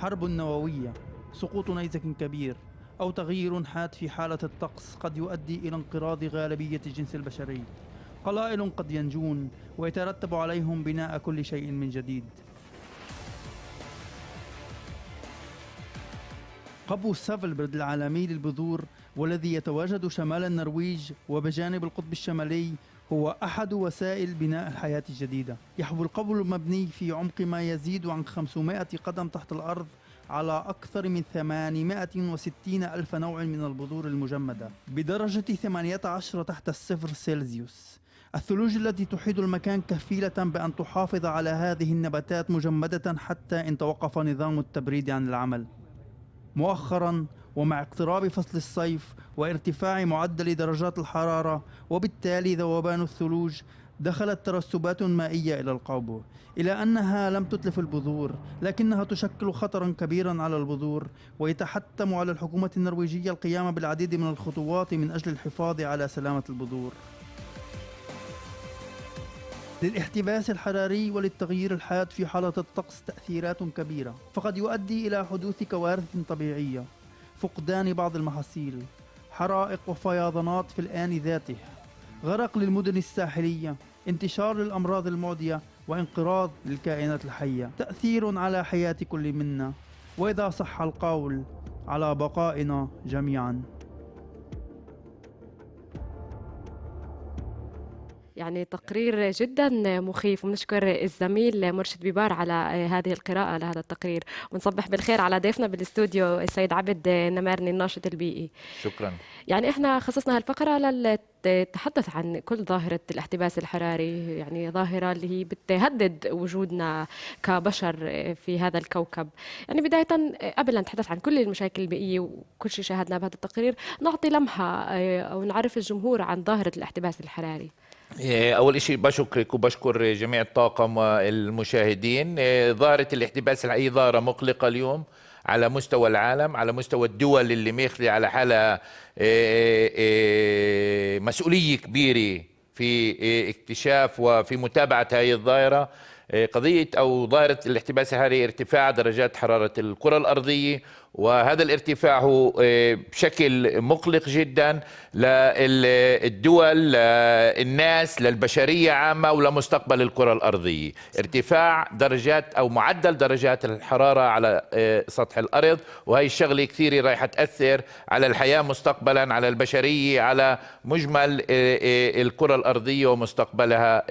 حرب نووية، سقوط نيزك كبير، أو تغيير حاد في حالة الطقس قد يؤدي إلى انقراض غالبية الجنس البشري. قلائل قد ينجون ويترتب عليهم بناء كل شيء من جديد. قبو سافلبرد العالمي للبذور والذي يتواجد شمال النرويج وبجانب القطب الشمالي هو أحد وسائل بناء الحياة الجديدة. يحوي القبو المبني في عمق ما يزيد عن 500 قدم تحت الأرض على أكثر من 860 ألف نوع من البذور المجمدة بدرجة 18 تحت الصفر سيلزيوس. الثلوج التي تحيط المكان كفيلة بأن تحافظ على هذه النباتات مجمدة حتى إن توقف نظام التبريد عن العمل. مؤخرا ومع اقتراب فصل الصيف وارتفاع معدل درجات الحرارة وبالتالي ذوبان الثلوج، دخلت ترسبات مائية إلى القبو، إلى أنها لم تتلف البذور لكنها تشكل خطرا كبيرا على البذور، ويتحتم على الحكومة النرويجية القيام بالعديد من الخطوات من أجل الحفاظ على سلامة البذور. للاحتباس الحراري وللتغيير الحاد في حالة الطقس تأثيرات كبيرة، فقد يؤدي إلى حدوث كوارث طبيعية، فقدان بعض المحاصيل، حرائق وفيضانات في الآن ذاته، غرق للمدن الساحلية، انتشار للأمراض المعدية، وانقراض للكائنات الحية. تأثير على حياة كل منا، وإذا صح القول على بقائنا جميعا. يعني تقرير جدا مخيف، ونشكر الزميل مرشد بيبار على هذه القراءة لهذا التقرير، ونصبح بالخير على ضيفنا بالاستوديو السيد عبد نمارني الناشط البيئي. شكرا. يعني احنا خصصنا هالفقرة للتحدث عن كل ظاهرة الاحتباس الحراري، يعني ظاهرة اللي هي بتهدد وجودنا كبشر في هذا الكوكب. يعني بداية قبل أن نتحدث عن كل المشاكل البيئية وكل شيء شاهدناه بهذا التقرير، نعطي لمحة أو نعرف الجمهور عن ظاهرة الاحتباس الحراري. أول شيء بشكرك وبشكر جميع الطاقم والمشاهدين. ظاهرة الاحتباس الحقيقي ظاهرة مقلقة اليوم على مستوى العالم، على مستوى الدول اللي ماخذة على حالها مسؤولية كبيرة في اكتشاف وفي متابعة هذه الظاهرة. قضية أو ظاهرة الاحتباس الحراري ارتفاع درجات حرارة الكرة الأرضية، وهذا الارتفاع هو بشكل مقلق جدا للدول، للناس، للبشرية عامة، ولمستقبل الكرة الأرضية. ارتفاع درجات أو معدل درجات الحرارة على سطح الأرض، وهي الشغلة كثير رايحة تأثر على الحياة مستقبلا، على البشرية، على مجمل الكرة الأرضية ومستقبلها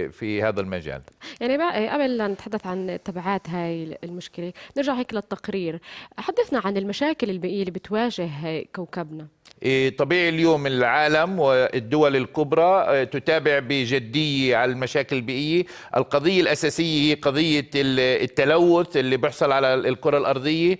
في هذا المجال. يعني بقى قبل لا نتحدث عن تبعات هاي المشكلة، نرجع هيك للتقرير. حدثنا عن المشاكل البيئية اللي بتواجه كوكبنا. طبيعي اليوم العالم والدول الكبرى تتابع بجدية على المشاكل البيئية. القضية الأساسية هي قضية التلوث اللي بيحصل على الكرة الأرضية،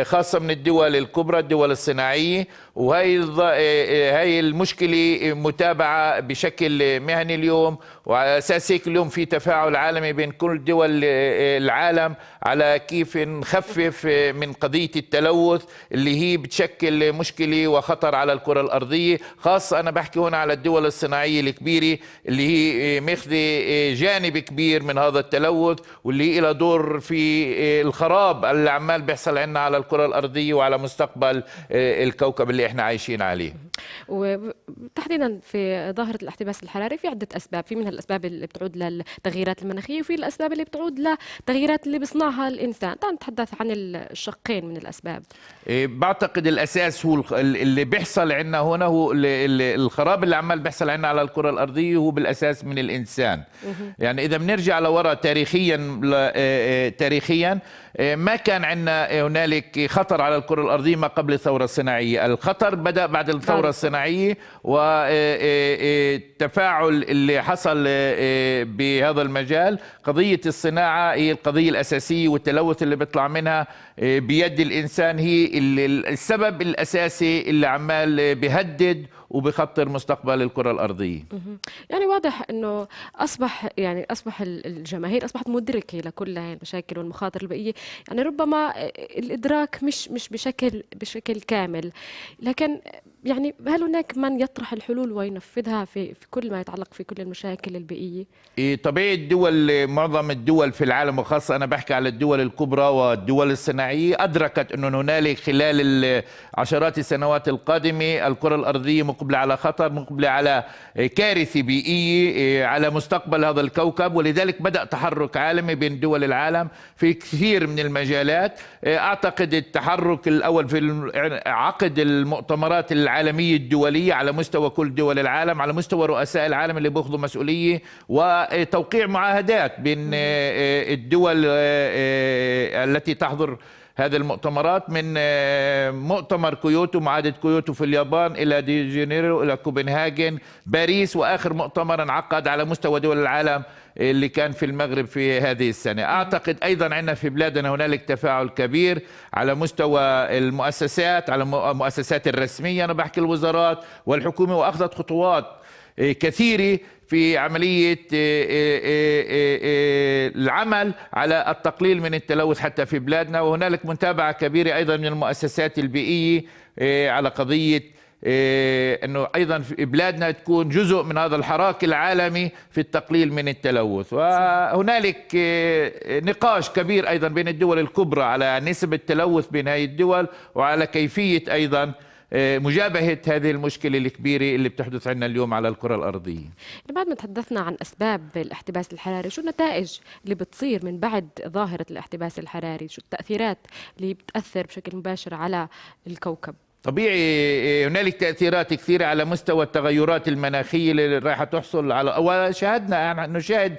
خاصة من الدول الكبرى، الدول الصناعية. وهي المشكلة متابعة بشكل مهني اليوم، وعلى أساس هيك اليوم في تفاعل عالمي بين كل دول العالم على كيف نخفف من قضية التلوث اللي هي بتشكل مشكلة وخطر على الكرة الأرضية. خاصة أنا بحكي هنا على الدول الصناعية الكبيرة اللي هي ماخذة جانب كبير من هذا التلوث، واللي لها دور في الخراب اللي عمال بيحصل عنا على الكرة الأرضية وعلى مستقبل الكوكب اللي احنا عايشين عليه. وتحديدا في ظاهرة الاحتباس الحراري في عدة أسباب، في منها الأسباب اللي بتعود للتغييرات المناخية، وفي الأسباب اللي بتعود لتغييرات اللي بيصنعها الإنسان. تعال نتحدث عن الشقين من الأسباب. بعتقد الأساس هو اللي بيحصل عنا هنا، هو الخراب اللي عمال بيحصل عنا على الكرة الأرضية هو بالأساس من الإنسان. يعني إذا بنرجع لورا تاريخيا ما كان عندنا هنالك خطر على الكرة الأرضية ما قبل الثورة الصناعية. الخطر بدأ بعد الثورة الصناعية، والتفاعل اللي حصل بهذا المجال. قضية الصناعة هي القضية الأساسية، والتلوث اللي بيطلع منها بيد الإنسان هي السبب الأساسي اللي عمال بيهدد وبخطر مستقبل الكرة الأرضية. يعني واضح أنه أصبح الجماهير أصبحت مدركة لكل هذه المشاكل والمخاطر البيئية. يعني ربما الإدراك مش بشكل كامل، لكن يعني هل هناك من يطرح الحلول وينفذها في كل ما يتعلق في كل المشاكل البيئية؟ طبيعي الدول، معظم الدول في العالم، وخاصة أنا بحكي على الدول الكبرى والدول الصناعية، أدركت أن هنالك خلال عشرات السنوات القادمة الكرة الأرضية مقبلة على خطر، مقبلة على كارثة بيئية على مستقبل هذا الكوكب. ولذلك بدأ تحرك عالمي بين دول العالم في كثير من المجالات. أعتقد التحرك الأول في عقد المؤتمرات العالمية الدولية على مستوى كل دول العالم، على مستوى رؤساء العالم اللي بياخذوا مسؤولية، وتوقيع معاهدات بين الدول التي تحضر هذه المؤتمرات، من مؤتمر كيوتو، معاهدة كيوتو في اليابان، إلى دي جانيرو، إلى كوبنهاجن، باريس، وآخر مؤتمر انعقد على مستوى دول العالم اللي كان في المغرب في هذه السنة. أعتقد أيضا عندنا في بلادنا هنالك تفاعل كبير على مستوى المؤسسات، على المؤسسات الرسمية، أنا بحكي الوزارات والحكومة، وأخذت خطوات كثيرة في عملية العمل على التقليل من التلوث حتى في بلادنا. وهنالك متابعة كبيرة أيضا من المؤسسات البيئية على قضية أنه أيضا في بلادنا تكون جزء من هذا الحراك العالمي في التقليل من التلوث. وهنالك نقاش كبير أيضا بين الدول الكبرى على نسب التلوث بين هذه الدول، وعلى كيفية أيضا مجابهة هذه المشكلة الكبيرة اللي بتحدث عندنا اليوم على الكرة الأرضية. بعد ما تحدثنا عن أسباب الاحتباس الحراري، شو النتائج اللي بتصير من بعد ظاهرة الاحتباس الحراري؟ شو التأثيرات اللي بتأثر بشكل مباشر على الكوكب؟ طبيعي هنالك تأثيرات كثيرة على مستوى التغيرات المناخية اللي راح تحصل على، وشاهدنا يعني نشاهد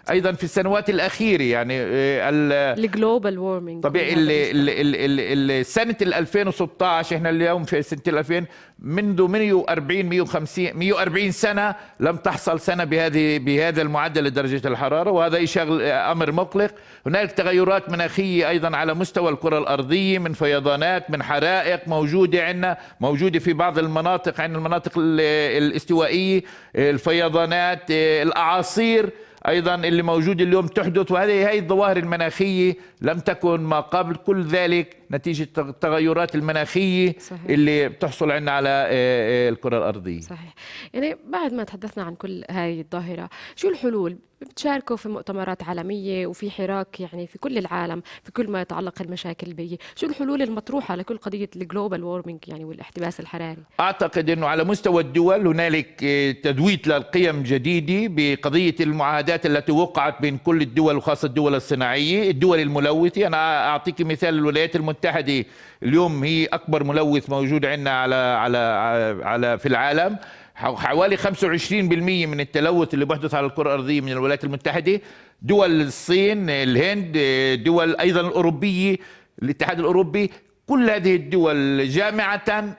ايضا في السنوات الاخيره يعني الجلوبال وورمينج. طبيعي سنه 2016، احنا اليوم في سنه 2000، منذ 140 سنه لم تحصل سنه بهذا المعدل لدرجه الحراره، وهذا امر مقلق. هنالك تغيرات مناخيه ايضا على مستوى الكره الارضيه، من فيضانات، من حرائق موجوده عندنا، موجوده في بعض المناطق، عندنا المناطق الاستوائيه، الفيضانات، الاعاصير أيضا اللي موجود اليوم تحدث. وهذه الظواهر المناخية لم تكن ما قبل، كل ذلك نتيجة التغيرات المناخية. صحيح. اللي بتحصل عنا على الكرة الأرضية. صحيح. يعني بعد ما تحدثنا عن كل هذه الظاهرة، شو الحلول؟ بتشاركوا في مؤتمرات عالمية وفي حراك يعني في كل العالم في كل ما يتعلق المشاكل البيئية، شو الحلول المطروحة لكل قضية الجلوبال وورمينج يعني والاحتباس الحراري؟ أعتقد أنه على مستوى الدول هنالك تدويت للقيم جديدة بقضية المعاهدات التي وقعت بين كل الدول، وخاصة الدول الصناعية، الدول الملوثة. أنا أعطيك مثال، الولايات المتحدة اليوم هي أكبر ملوث موجود عندنا على في العالم، حوالي 25% من التلوث اللي بيحدث على الكرة الأرضية من الولايات المتحدة. دول الصين، الهند، دول أيضا الأوروبية، الاتحاد الأوروبي، كل هذه الدول جامعة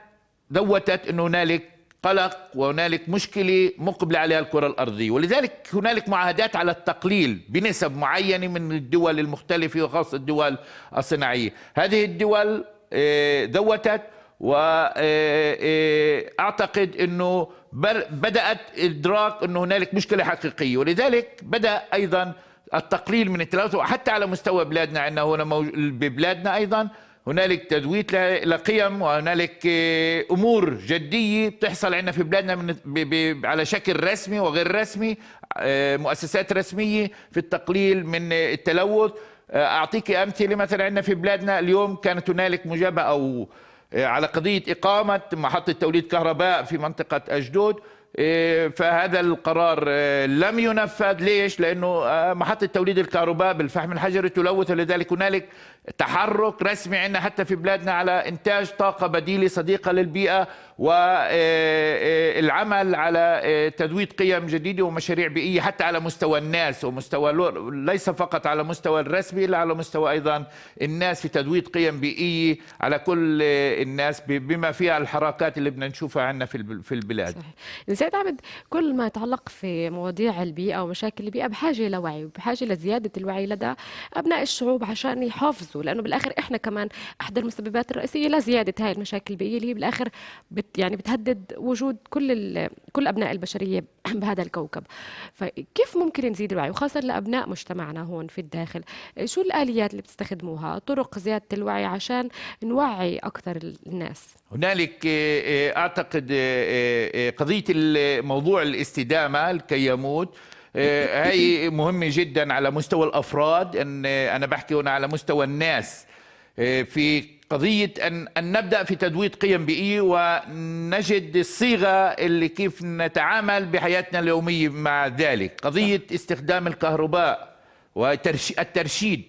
ذوتت أن هنالك قلق وهنالك مشكلة مقبلة عليها الكرة الأرضية. ولذلك هنالك معاهدات على التقليل بنسب معينة من الدول المختلفة، وخاصة الدول الصناعية. هذه الدول ذوتت، وأعتقد أنه بدأت إدراك أنه هنالك مشكلة حقيقية، ولذلك بدأ أيضا التقليل من التلوث. وحتى على مستوى بلادنا، عندنا هنا ببلادنا أيضا هنالك تدويت لقيم، وهنالك أمور جدية بتحصل عندنا في بلادنا على شكل رسمي وغير رسمي، مؤسسات رسمية في التقليل من التلوث. أعطيك أمثلة، مثلا عندنا في بلادنا اليوم كانت هنالك مجابهة أو على قضية إقامة محطة توليد كهرباء في منطقة أجدود، فهذا القرار لم ينفذ. ليش؟ لأنه محطة توليد الكهرباء بالفحم الحجري تلوث، ولذلك هنالك تحرك رسمي عندنا حتى في بلادنا على إنتاج طاقة بديلة صديقة للبيئة، والعمل على تذويت قيم جديدة ومشاريع بيئية حتى على مستوى الناس، ومستوى ليس فقط على مستوى الرسمي، لا على مستوى أيضا الناس، في تذويت قيم بيئية على كل الناس بما فيها الحركات اللي بدنا نشوفها عندنا في البلاد. صحيح. سيد عابد، كل ما يتعلق في مواضيع البيئة ومشاكل البيئة بحاجة لوعي، وبحاجة لزيادة الوعي لدى أبناء الشعوب عشان يحافظوا، لأنه بالآخر إحنا كمان أحد المسببات الرئيسية لزيادة هاي المشاكل البيئية اللي هي بالآخر يعني بتهدد وجود كل أبناء البشرية بهذا الكوكب. فكيف ممكن نزيد الوعي، وخاصة لأبناء مجتمعنا هون في الداخل؟ شو الآليات اللي بتستخدموها، طرق زيادة الوعي عشان نوعي أكثر الناس؟ هنالك أعتقد قضية موضوع الاستدامة الكيموت هي مهمة جدا على مستوى الأفراد. أنا بحكي هنا على مستوى الناس في قضية أن نبدأ في تدوير قيم بيئية ونجد الصيغة اللي كيف نتعامل بحياتنا اليومية مع ذلك. قضية استخدام الكهرباء والترشيد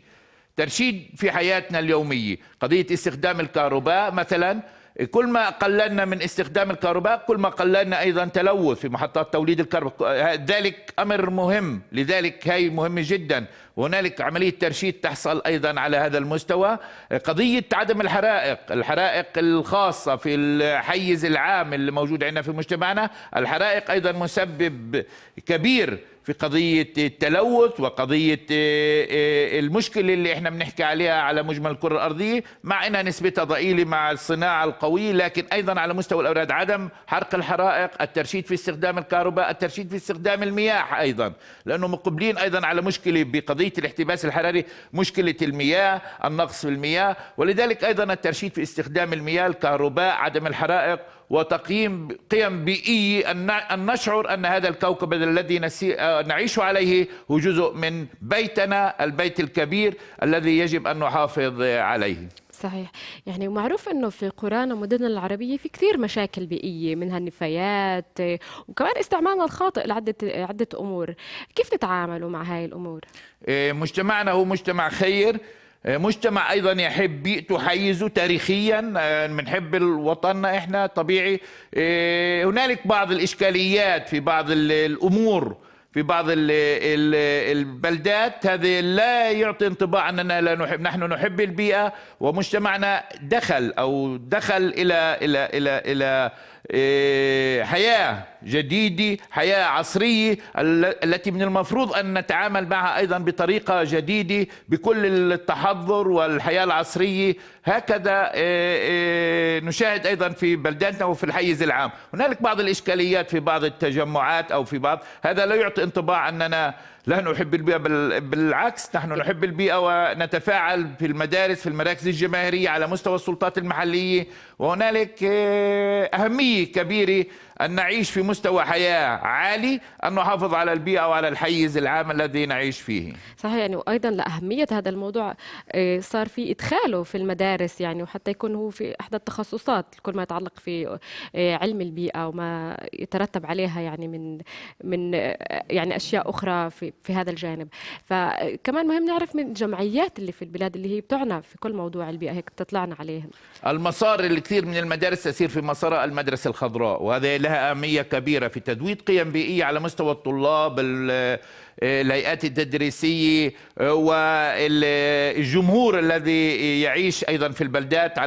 في حياتنا اليومية. قضية استخدام الكهرباء مثلا، كل ما قللنا من استخدام الكهرباء كل ما قللنا أيضا تلوث في محطات توليد الكهرباء. ذلك أمر مهم، لذلك هي مهمة جدا. وهنالك عملية ترشيد تحصل أيضا على هذا المستوى. قضية عدم الحرائق الخاصة في الحيز العام اللي موجود عندنا في مجتمعنا. الحرائق أيضا مسبب كبير في قضية التلوث وقضية المشكلة اللي احنا بنحكي عليها على مجمل الكرة الأرضية، مع انها نسبتها ضئيلة مع الصناعة القوية، لكن ايضا على مستوى الأولاد عدم حرق الحرائق، الترشيد في استخدام الكهرباء، الترشيد في استخدام المياه ايضا، لانه مقبلين ايضا على مشكلة بقضية الاحتباس الحراري، مشكلة المياه، النقص في المياه. ولذلك ايضا الترشيد في استخدام المياه، الكهرباء، عدم الحرائق، وتقييم قيم بيئية، أن نشعر أن هذا الكوكب الذي نعيش عليه هو جزء من بيتنا، البيت الكبير الذي يجب أن نحافظ عليه. صحيح. يعني ومعروف انه في قرانا ومدننا العربيه في كثير مشاكل بيئيه، منها النفايات وكمان استعمالنا الخاطئ لعده امور. كيف تتعاملوا مع هاي الامور؟ مجتمعنا هو مجتمع خير، مجتمع ايضا يحب بيئته، حيزه تاريخيا، بنحب وطننا احنا طبيعي. هنالك بعض الاشكاليات في بعض الامور في بعض البلدات، هذا لا يعطي انطباع اننا لا نحب. نحن نحب البيئة، ومجتمعنا دخل الى حياة جديدة، حياة عصرية التي من المفروض أن نتعامل معها أيضا بطريقة جديدة بكل التحضر والحياة العصرية. هكذا نشاهد أيضا في بلداتنا وفي الحيز العام. هنالك بعض الإشكاليات في بعض التجمعات أو في بعض، هذا لا يعطي انطباع أننا لا نحب البيئة، بالعكس نحن نحب البيئة ونتفاعل في المدارس، في المراكز الجماهيرية، على مستوى السلطات المحلية. وهنالك أهمية كبيرة أن نعيش في مستوى حياة عالي، أن نحافظ على البيئة وعلى الحيز العام الذي نعيش فيه. صحيح. يعني وأيضا لأهمية هذا الموضوع صار في إدخاله في المدارس، يعني وحتى يكون هو في إحدى التخصصات، كل ما يتعلق في علم البيئة وما يترتب عليها يعني من يعني أشياء أخرى في هذا الجانب. فكمان مهم نعرف من الجمعيات اللي في البلاد اللي هي بتعنى في كل موضوع البيئة، هيك تطلعنا عليهم. المسار اللي كثير من المدارس تسير في مسار المدرسة الخضراء، وهذا لها أهمية كبيرة في تدويد قيم بيئية على مستوى الطلاب، الهيئات التدريسية والجمهور الذي يعيش أيضا في البلدات.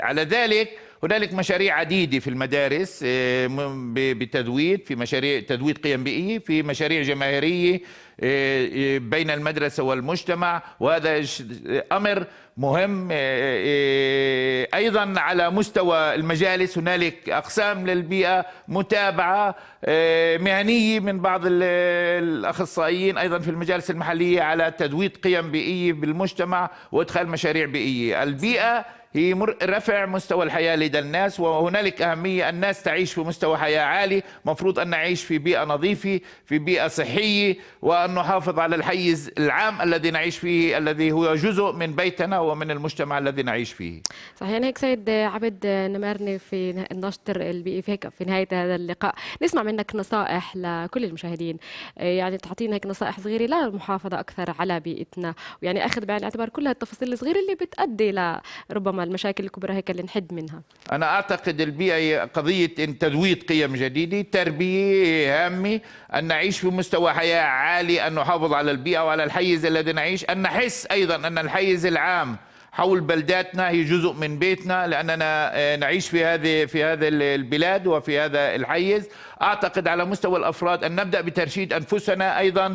على ذلك هنالك مشاريع عديدة في المدارس بتدويد، في مشاريع تدويد قيم بيئية، في مشاريع جماهيرية بين المدرسة والمجتمع، وهذا أمر مهم. أيضا على مستوى المجالس هنالك أقسام للبيئة، متابعة مهنية من بعض الأخصائيين أيضا في المجالس المحلية على تدويد قيم بيئية بالمجتمع وإدخال مشاريع بيئية. البيئة هي رفع مستوى الحياة لدى الناس، وهنالك أهمية الناس تعيش في مستوى حياة عالي. مفروض أن نعيش في بيئة نظيفة، في بيئة صحية، وأن نحافظ على الحيز العام الذي نعيش فيه، الذي هو جزء من بيتنا ومن المجتمع الذي نعيش فيه. صحيح. يعني هيك سيد عبد نمارني في النشط البيئي، في نهاية هذا اللقاء نسمع منك نصائح لكل المشاهدين، يعني تعطينا هيك نصائح صغيرة للمحافظة أكثر على بيئتنا، ويعني أخذ بعين الاعتبار كل التفاصيل الصغيرة اللي بتؤدي لربما المشاكل الكبرى هيك اللي نحد منها. أنا أعتقد البيئة قضية تدويد قيم جديدة، تربية هامة، أن نعيش في مستوى حياة عالي، أن نحافظ على البيئة وعلى الحيز الذي نعيش، أن نحس أيضا أن الحيز العام حول بلداتنا هي جزء من بيتنا، لأننا نعيش في هذه البلاد وفي هذا الحيز. أعتقد على مستوى الأفراد أن نبدأ بترشيد أنفسنا أيضا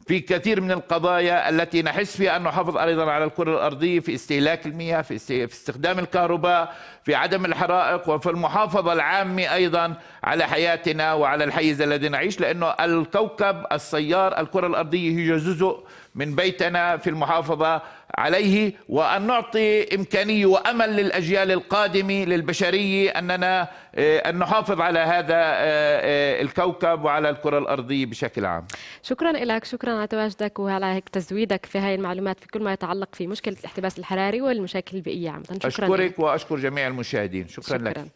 في كثير من القضايا التي نحس فيها أن نحافظ أيضا على الكرة الأرضية، في استهلاك المياه، في استخدام الكهرباء، في عدم الحرائق، وفي المحافظة العامة أيضا على حياتنا وعلى الحيز الذي نعيش، لأنه الكوكب السيار الكرة الأرضية هي جزء من بيتنا في المحافظة عليه، وأن نعطي إمكانية وأمل للأجيال القادمة للبشرية أننا أن نحافظ على هذا الكوكب وعلى الكرة الأرضية بشكل عام. شكرا لك، شكرا على تواجدك وعلى هيك تزويدك في هاي المعلومات في كل ما يتعلق في مشكلة الاحتباس الحراري والمشاكل البيئية عامة. أشكرك وأشكر جميع المشاهدين. شكرا لك.